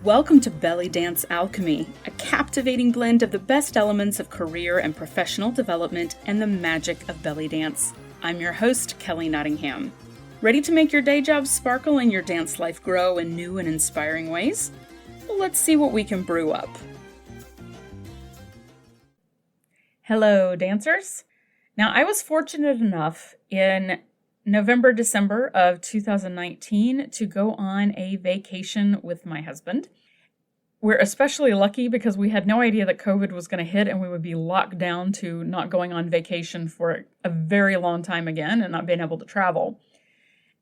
Welcome to Belly Dance Alchemy, a captivating blend of the best elements of career and professional development and the magic of belly dance. I'm your host, Kelly Nottingham. Ready to make your day job sparkle and your dance life grow in new and inspiring ways? Well, let's see what we can brew up. Hello, dancers. Now, I was fortunate enough in November, December of 2019 to go on a vacation with my husband. We're especially lucky because we had no idea that COVID was going to hit and we would be locked down to not going on vacation for a very long time again and not being able to travel.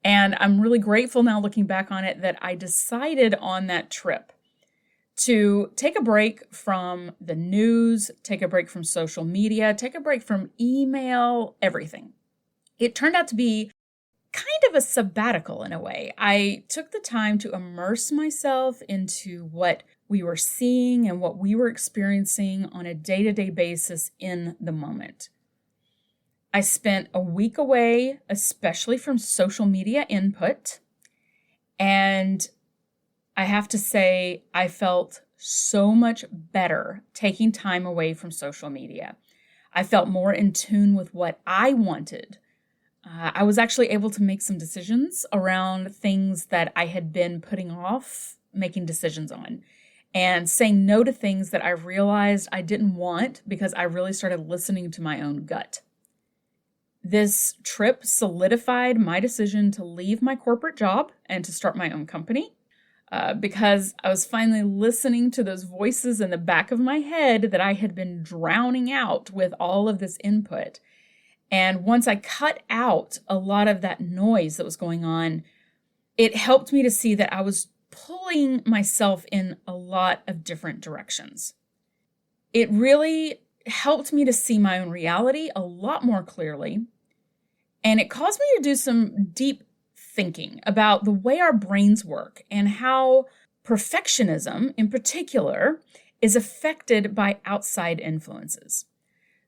And I'm really grateful now looking back on it that I decided on that trip to take a break from the news, take a break from social media, take a break from email, everything. It turned out to be kind of a sabbatical in a way. I took the time to immerse myself into what we were seeing and what we were experiencing on a day-to-day basis in the moment. I spent a week away, especially from social media input, and I have to say I felt so much better taking time away from social media. I felt more in tune with what I wanted. I was actually able to make some decisions around things that I had been putting off making decisions on and saying no to things that I realized I didn't want because I really started listening to my own gut. This trip solidified my decision to leave my corporate job and to start my own company because I was finally listening to those voices in the back of my head that I had been drowning out with all of this input. And once I cut out a lot of that noise that was going on, it helped me to see that I was pulling myself in a lot of different directions. It really helped me to see my own reality a lot more clearly. And it caused me to do some deep thinking about the way our brains work and how perfectionism in particular is affected by outside influences.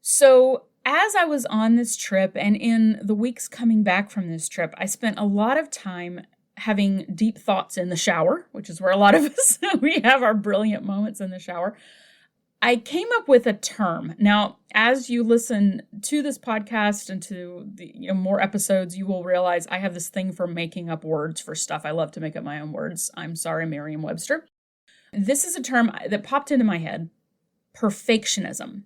So as I was on this trip and in the weeks coming back from this trip, I spent a lot of time having deep thoughts in the shower, which is where a lot of us, we have our brilliant moments in the shower. I came up with a term. Now, as you listen to this podcast and to the more episodes, you will realize I have this thing for making up words for stuff. I love to make up my own words. I'm sorry, Merriam-Webster. This is a term that popped into my head, perfectionism.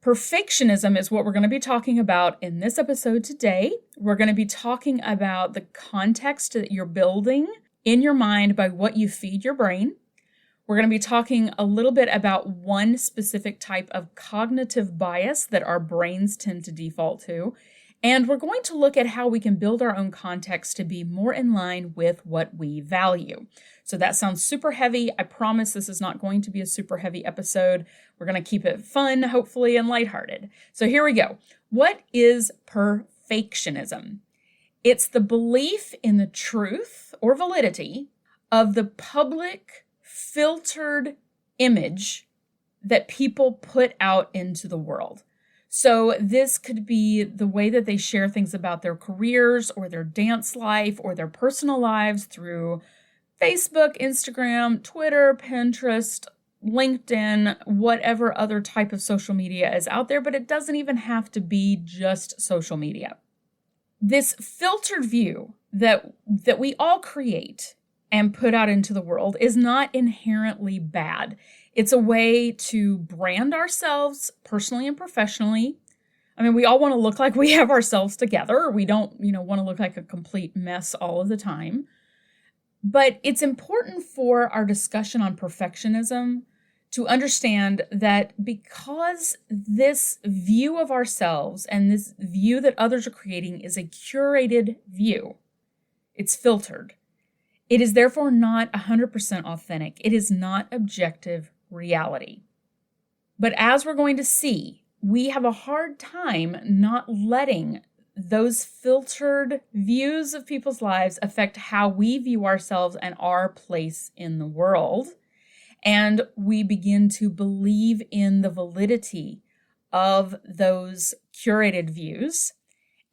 Perfectionism is what we're going to be talking about in this episode today. We're going to be talking about the context that you're building in your mind by what you feed your brain. We're going to be talking a little bit about one specific type of cognitive bias that our brains tend to default to. And we're going to look at how we can build our own context to be more in line with what we value. So that sounds super heavy. I promise this is not going to be a super heavy episode. We're going to keep it fun, hopefully, and lighthearted. So here we go. What is perfectionism? It's the belief in the truth or validity of the public filtered image that people put out into the world. So this could be the way that they share things about their careers or their dance life or their personal lives through Facebook, Instagram, Twitter, Pinterest, LinkedIn, whatever other type of social media is out there, but it doesn't even have to be just social media. This filtered view that we all create and put out into the world is not inherently bad. It's a way to brand ourselves personally and professionally. I mean, we all want to look like we have ourselves together. We don't, want to look like a complete mess all of the time. But it's important for our discussion on perfectionism to understand that because this view of ourselves and this view that others are creating is a curated view, it's filtered. It is therefore not 100% authentic. It is not objective reality. But as we're going to see, we have a hard time not letting those filtered views of people's lives affect how we view ourselves and our place in the world. And we begin to believe in the validity of those curated views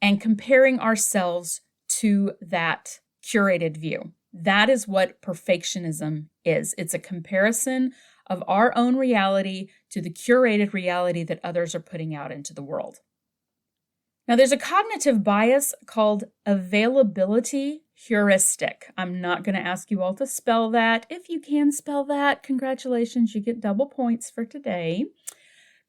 and comparing ourselves to that curated view. That is what perfectionism is. It's a comparison of our own reality to the curated reality that others are putting out into the world. Now, there's a cognitive bias called availability heuristic. I'm not going to ask you all to spell that. If you can spell that, congratulations, you get double points for today.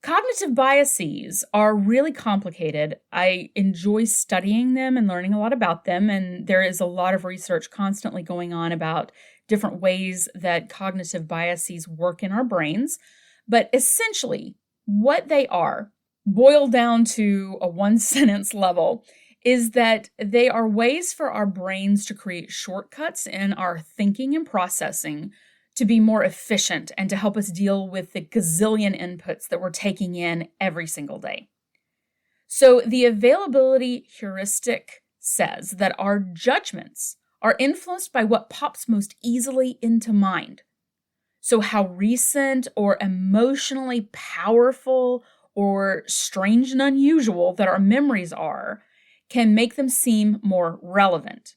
Cognitive biases are really complicated. I enjoy studying them and learning a lot about them, and there is a lot of research constantly going on about different ways that cognitive biases work in our brains. But essentially, what they are, boiled down to a one-sentence level, is that they are ways for our brains to create shortcuts in our thinking and processing to be more efficient and to help us deal with the gazillion inputs that we're taking in every single day. So the availability heuristic says that our judgments are influenced by what pops most easily into mind. So how recent or emotionally powerful or strange and unusual that our memories are can make them seem more relevant.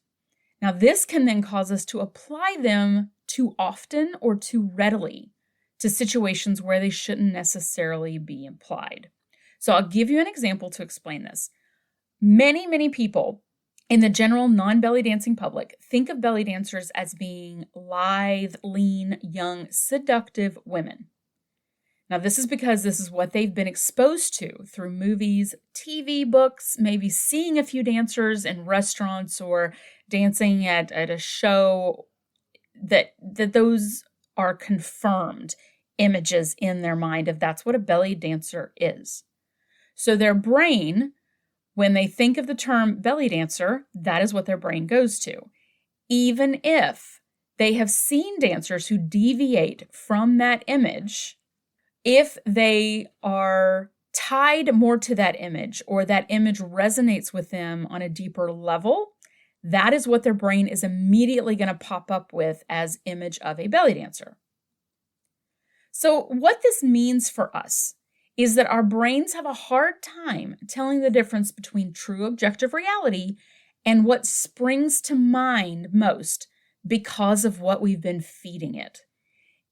Now, this can then cause us to apply them too often or too readily to situations where they shouldn't necessarily be implied. So I'll give you an example to explain this. Many people in the general non-belly dancing public think of belly dancers as being lithe, lean, young, seductive women. Now, this is because this is what they've been exposed to through movies, TV, books, maybe seeing a few dancers in restaurants or dancing at a show, that those are confirmed images in their mind of that's what a belly dancer is. So their brain, when they think of the term belly dancer, that is what their brain goes to. Even if they have seen dancers who deviate from that image, if they are tied more to that image or that image resonates with them on a deeper level, that is what their brain is immediately going to pop up with as image of a belly dancer. So what this means for us is that our brains have a hard time telling the difference between true objective reality and what springs to mind most because of what we've been feeding it.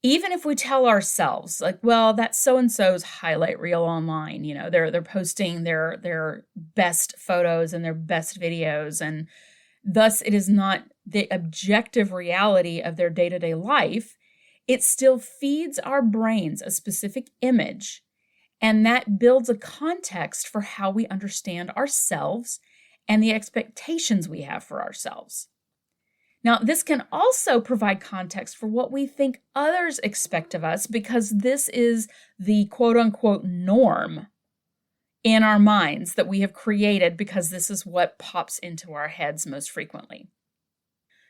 Even if we tell ourselves, like, well, that's so-and-so's highlight reel online, they're posting their best photos and their best videos, and thus it is not the objective reality of their day-to-day life. It still feeds our brains a specific image, and that builds a context for how we understand ourselves and the expectations we have for ourselves. Now, this can also provide context for what we think others expect of us because this is the quote-unquote norm in our minds that we have created because this is what pops into our heads most frequently.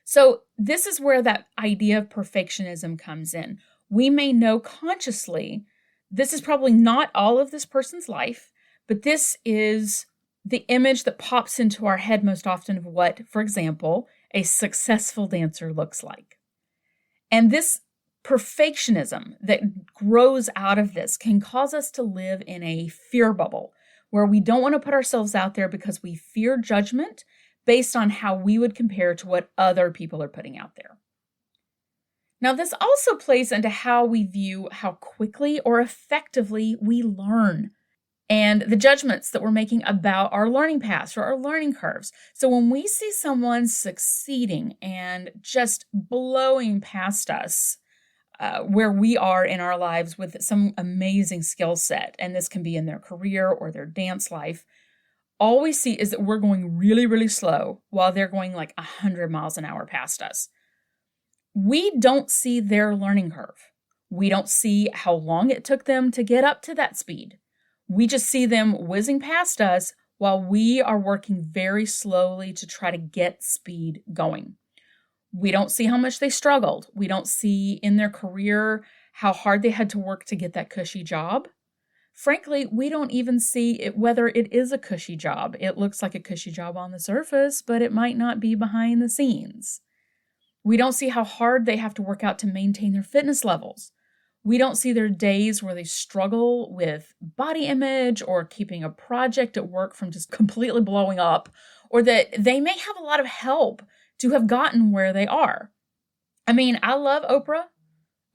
So this is where that idea of perfectionism comes in. We may know consciously this is probably not all of this person's life, but this is the image that pops into our head most often of what, for example, a successful dancer looks like. And this perfectionism that grows out of this can cause us to live in a fear bubble where we don't want to put ourselves out there because we fear judgment based on how we would compare to what other people are putting out there. Now, this also plays into how we view how quickly or effectively we learn and the judgments that we're making about our learning paths or our learning curves. So when we see someone succeeding and just blowing past us where we are in our lives with some amazing skill set, and this can be in their career or their dance life, all we see is that we're going really, really slow while they're going like 100 miles an hour past us. We don't see their learning curve. We don't see how long it took them to get up to that speed. We just see them whizzing past us while we are working very slowly to try to get speed going. We don't see how much they struggled. We don't see in their career how hard they had to work to get that cushy job. Frankly, we don't even see whether it is a cushy job. It looks like a cushy job on the surface, but it might not be behind the scenes. We don't see how hard they have to work out to maintain their fitness levels. We don't see their days where they struggle with body image or keeping a project at work from just completely blowing up, or that they may have a lot of help to have gotten where they are. I mean, I love Oprah.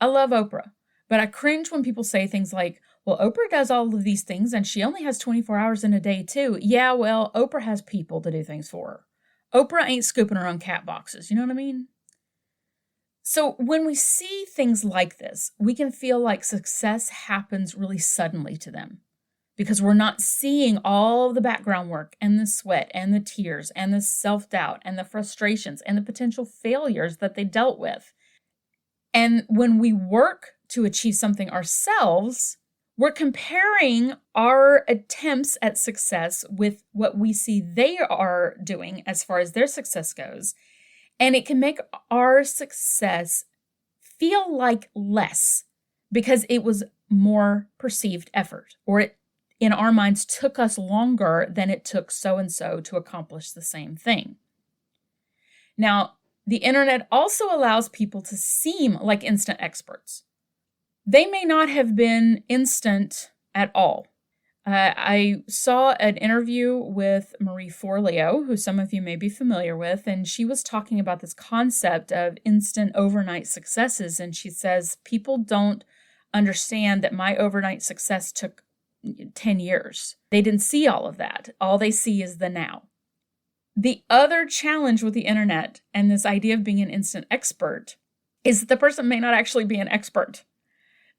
I love Oprah. But I cringe when people say things like, well, Oprah does all of these things and she only has 24 hours in a day too. Yeah, well, Oprah has people to do things for her. Oprah ain't scooping her own cat boxes. You know what I mean? So when we see things like this, we can feel like success happens really suddenly to them because we're not seeing all the background work and the sweat and the tears and the self-doubt and the frustrations and the potential failures that they dealt with. And when we work to achieve something ourselves, we're comparing our attempts at success with what we see they are doing as far as their success goes. And it can make our success feel like less because it was more perceived effort, or it, in our minds, took us longer than it took so-and-so to accomplish the same thing. Now, the internet also allows people to seem like instant experts. They may not have been instant at all. I saw an interview with Marie Forleo, who some of you may be familiar with, and she was talking about this concept of instant overnight successes. And she says, people don't understand that my overnight success took 10 years. They didn't see all of that. All they see is the now. The other challenge with the internet and this idea of being an instant expert is that the person may not actually be an expert.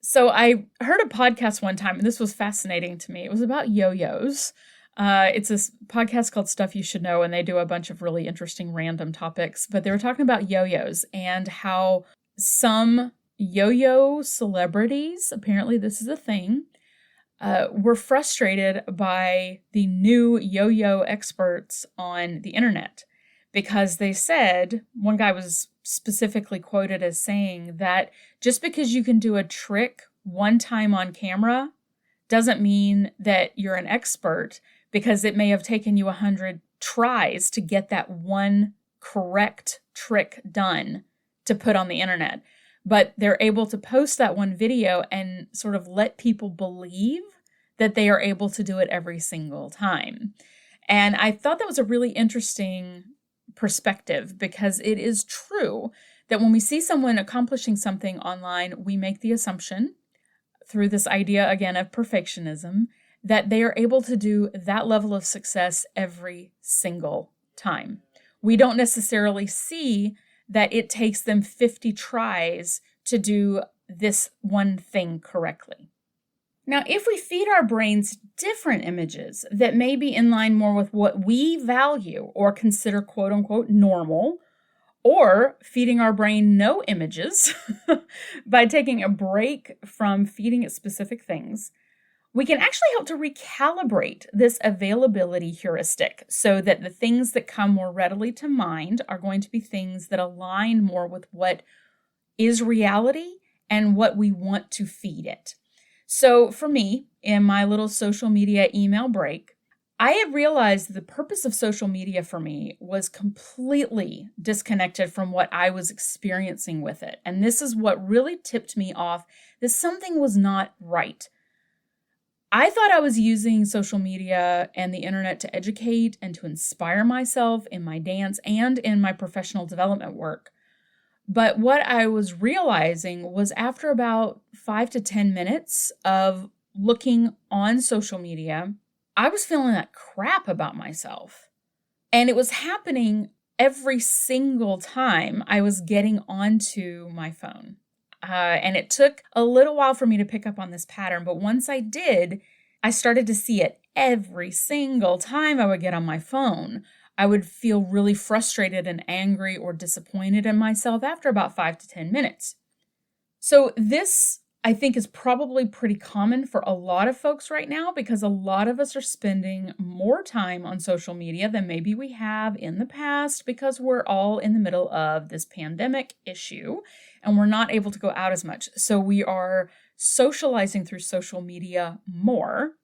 So I heard a podcast one time, and this was fascinating to me. It was about yo-yos. It's this podcast called Stuff You Should Know, and they do a bunch of really interesting random topics. But they were talking about yo-yos and how some yo-yo celebrities, apparently this is a thing, were frustrated by the new yo-yo experts on the internet because they said, one guy was specifically quoted as saying that just because you can do a trick one time on camera doesn't mean that you're an expert, because it may have taken you 100 tries to get that one correct trick done to put on the internet. But they're able to post that one video and sort of let people believe that they are able to do it every single time. And I thought that was a really interesting perspective, because it is true that when we see someone accomplishing something online, we make the assumption, through this idea again of perfectionism, that they are able to do that level of success every single time. We don't necessarily see that it takes them 50 tries to do this one thing correctly. Now, if we feed our brains different images that may be in line more with what we value or consider quote unquote normal, or feeding our brain no images by taking a break from feeding it specific things, we can actually help to recalibrate this availability heuristic so that the things that come more readily to mind are going to be things that align more with what is reality and what we want to feed it. So for me, in my little social media email break, I had realized the purpose of social media for me was completely disconnected from what I was experiencing with it. And this is what really tipped me off that something was not right. I thought I was using social media and the internet to educate and to inspire myself in my dance and in my professional development work. But what I was realizing was, after about 5 to 10 minutes of looking on social media, I was feeling like crap about myself. And it was happening every single time I was getting onto my phone. And it took a little while for me to pick up on this pattern. But once I did, I started to see it every single time I would get on my phone. I would feel really frustrated and angry or disappointed in myself after about 5 to 10 minutes. So this, I think, is probably pretty common for a lot of folks right now, because a lot of us are spending more time on social media than maybe we have in the past, because we're all in the middle of this pandemic issue and we're not able to go out as much. So we are socializing through social media more.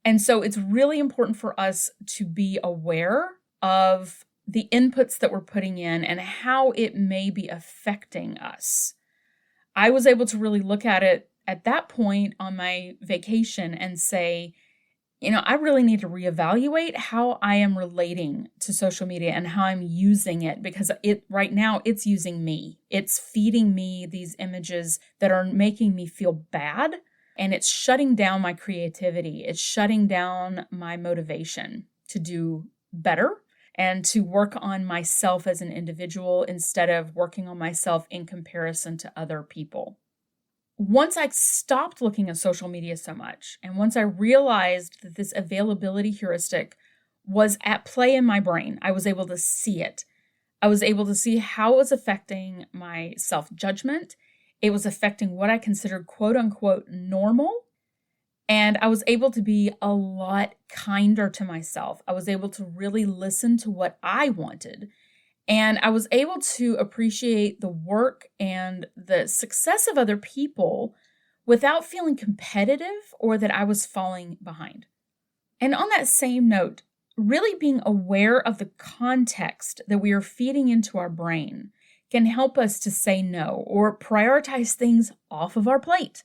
And so it's really important for us to be aware of the inputs that we're putting in and how it may be affecting us. I was able to really look at it at that point on my vacation and say, I really need to reevaluate how I am relating to social media and how I'm using it, because right now it's using me. It's feeding me these images that are making me feel bad, and it's shutting down my creativity. It's shutting down my motivation to do better and to work on myself as an individual instead of working on myself in comparison to other people. Once I stopped looking at social media so much, and once I realized that this availability heuristic was at play in my brain, I was able to see it. I was able to see how it was affecting my self-judgment. It was affecting what I considered quote unquote normal. And I was able to be a lot kinder to myself. I was able to really listen to what I wanted. And I was able to appreciate the work and the success of other people without feeling competitive or that I was falling behind. And on that same note, really being aware of the context that we are feeding into our brain can help us to say no or prioritize things off of our plate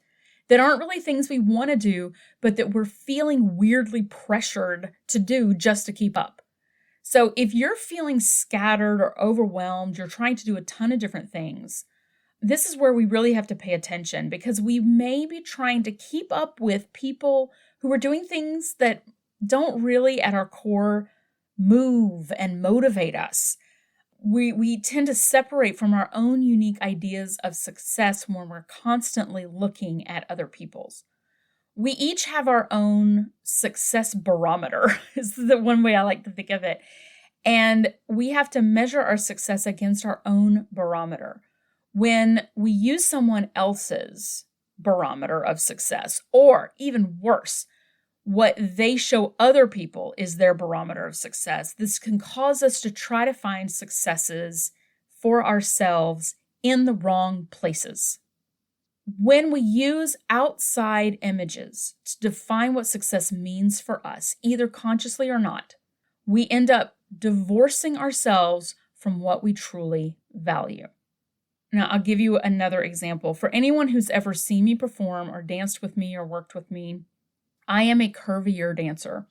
that aren't really things we want to do, but that we're feeling weirdly pressured to do just to keep up. So if you're feeling scattered or overwhelmed, you're trying to do a ton of different things, this is where we really have to pay attention, because we may be trying to keep up with people who are doing things that don't really at our core move and motivate us. We tend to separate from our own unique ideas of success when we're constantly looking at other people's. We each have our own success barometer, is the one way I like to think of it. And we have to measure our success against our own barometer. When we use someone else's barometer of success, or even worse, what they show other people is their barometer of success, this can cause us to try to find successes for ourselves in the wrong places. When we use outside images to define what success means for us, either consciously or not, we end up divorcing ourselves from what we truly value. Now, I'll give you another example. For anyone who's ever seen me perform or danced with me or worked with me, I am a curvier dancer.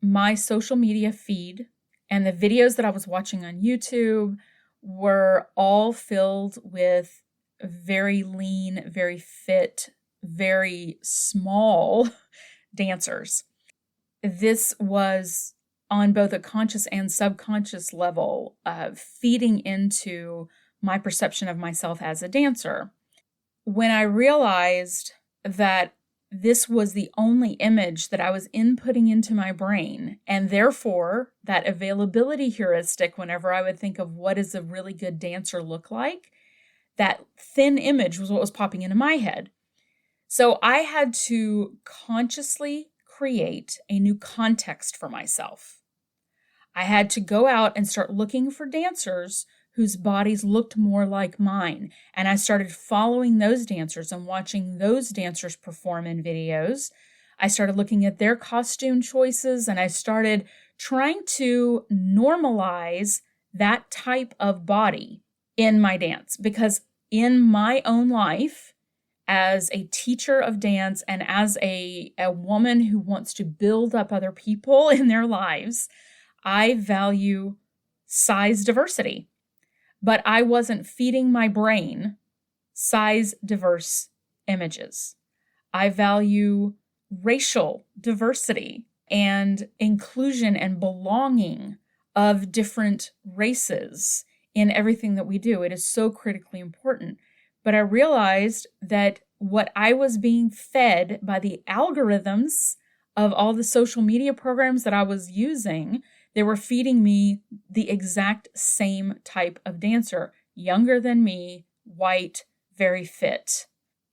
My social media feed and the videos that I was watching on YouTube were all filled with very lean, very fit, very small dancers. This was on both a conscious and subconscious level, feeding into my perception of myself as a dancer. When I realized that this was the only image that I was inputting into my brain, and therefore that availability heuristic, whenever I would think of what does a really good dancer look like, that thin image was what was popping into my head. So I had to consciously create a new context for myself. I had to go out and start looking for dancers whose bodies looked more like mine. And I started following those dancers and watching those dancers perform in videos. I started looking at their costume choices, and I started trying to normalize that type of body in my dance, because in my own life, as a teacher of dance and as a woman who wants to build up other people in their lives, I value size diversity. But I wasn't feeding my brain size diverse images. I value racial diversity and inclusion and belonging of different races in everything that we do. It is so critically important. But I realized that what I was being fed by the algorithms of all the social media programs that I was using, they were feeding me the exact same type of dancer, younger than me, white, very fit.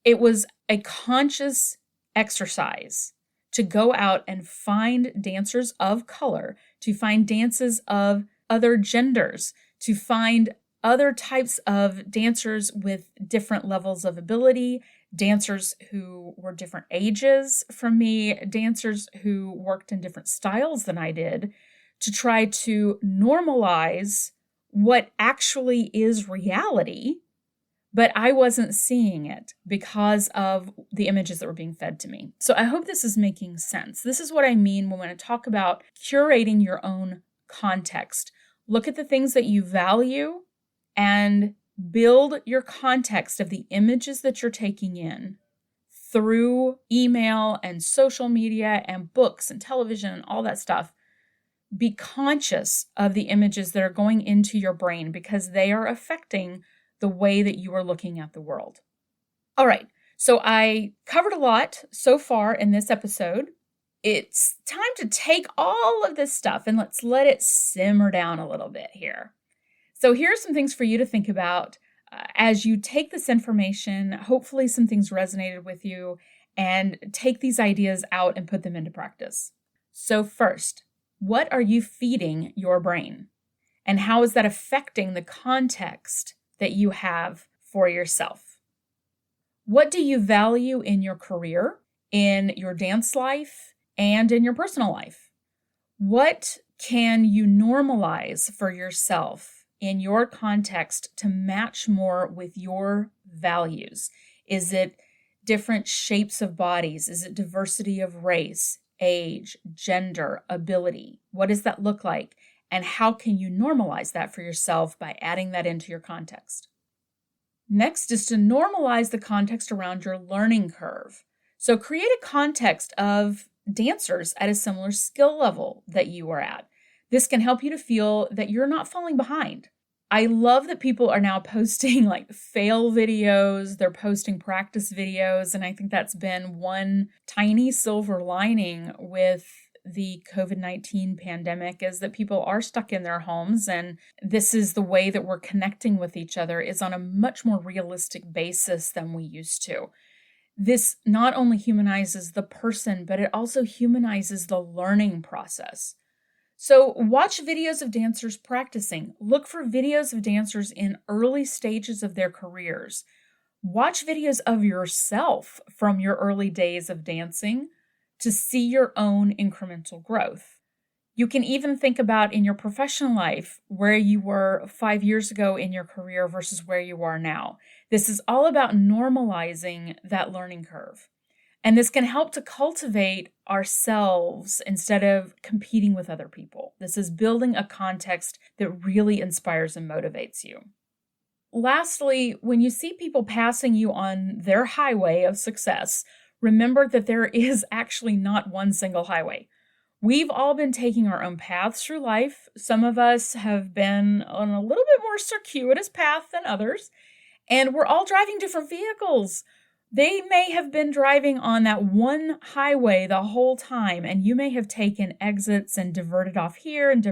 It was a conscious exercise to go out and find dancers of color, to find dances of other genders, to find other types of dancers with different levels of ability, dancers who were different ages from me, dancers who worked in different styles than I did, to try to normalize what actually is reality, but I wasn't seeing it because of the images that were being fed to me. So I hope this is making sense. This is what I mean when I talk about curating your own context. Look at the things that you value and build your context of the images that you're taking in through email and social media and books and television and all that stuff. Be conscious of the images that are going into your brain because they are affecting the way that you are looking at the world. All right, so I covered a lot so far in this episode. It's time to take all of this stuff and let's let it simmer down a little bit here. So here are some things for you to think about as you take this information. Hopefully some things resonated with you, and take these ideas out and put them into practice. So first, what are you feeding your brain? And how is that affecting the context that you have for yourself? What do you value in your career, in your dance life, and in your personal life? What can you normalize for yourself in your context to match more with your values? Is it different shapes of bodies? Is it diversity of race, age, gender, ability? What does that look like? And how can you normalize that for yourself by adding that into your context? Next is to normalize the context around your learning curve. So create a context of dancers at a similar skill level that you are at. This can help you to feel that you're not falling behind. I love that people are now posting like fail videos, they're posting practice videos, and I think that's been one tiny silver lining with the COVID-19 pandemic is that people are stuck in their homes, and this is the way that we're connecting with each other is on a much more realistic basis than we used to. This not only humanizes the person, but it also humanizes the learning process. So watch videos of dancers practicing. Look for videos of dancers in early stages of their careers. Watch videos of yourself from your early days of dancing to see your own incremental growth. You can even think about in your professional life where you were 5 years ago in your career versus where you are now. This is all about normalizing that learning curve. And this can help to cultivate ourselves instead of competing with other people. This is building a context that really inspires and motivates you. Lastly, when you see people passing you on their highway of success, remember that there is actually not one single highway. We've all been taking our own paths through life. Some of us have been on a little bit more circuitous path than others, and we're all driving different vehicles. They may have been driving on that one highway the whole time, and you may have taken exits and diverted off here and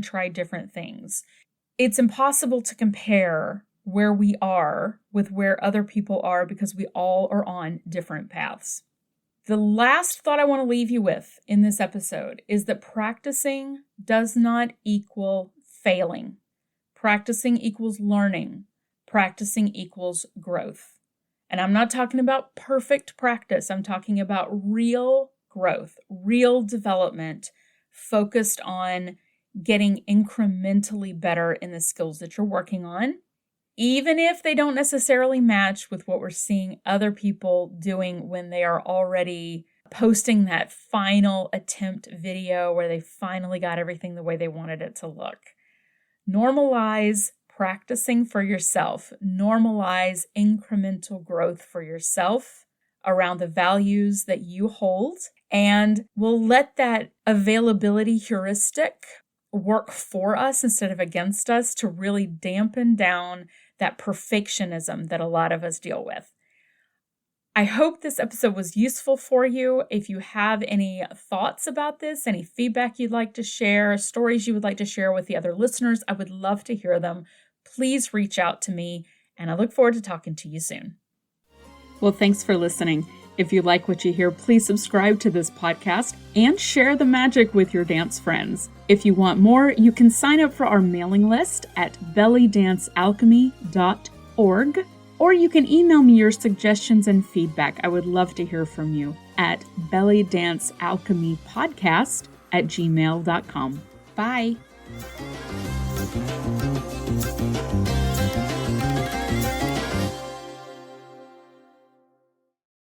tried different things. It's impossible to compare where we are with where other people are because we all are on different paths. The last thought I want to leave you with in this episode is that practicing does not equal failing. Practicing equals learning. Practicing equals growth. And I'm not talking about perfect practice. I'm talking about real growth, real development, focused on getting incrementally better in the skills that you're working on, even if they don't necessarily match with what we're seeing other people doing when they are already posting that final attempt video where they finally got everything the way they wanted it to look. Normalize practicing for yourself. Normalize incremental growth for yourself around the values that you hold, and we'll let that availability heuristic work for us instead of against us to really dampen down that perfectionism that a lot of us deal with. I hope this episode was useful for you. If you have any thoughts about this, any feedback you'd like to share, stories you would like to share with the other listeners, I would love to hear them. Please reach out to me, and I look forward to talking to you soon. Well, thanks for listening. If you like what you hear, please subscribe to this podcast and share the magic with your dance friends. If you want more, you can sign up for our mailing list at bellydancealchemy.org. Or you can email me your suggestions and feedback. I would love to hear from you at bellydancealchemypodcast@gmail.com. Bye.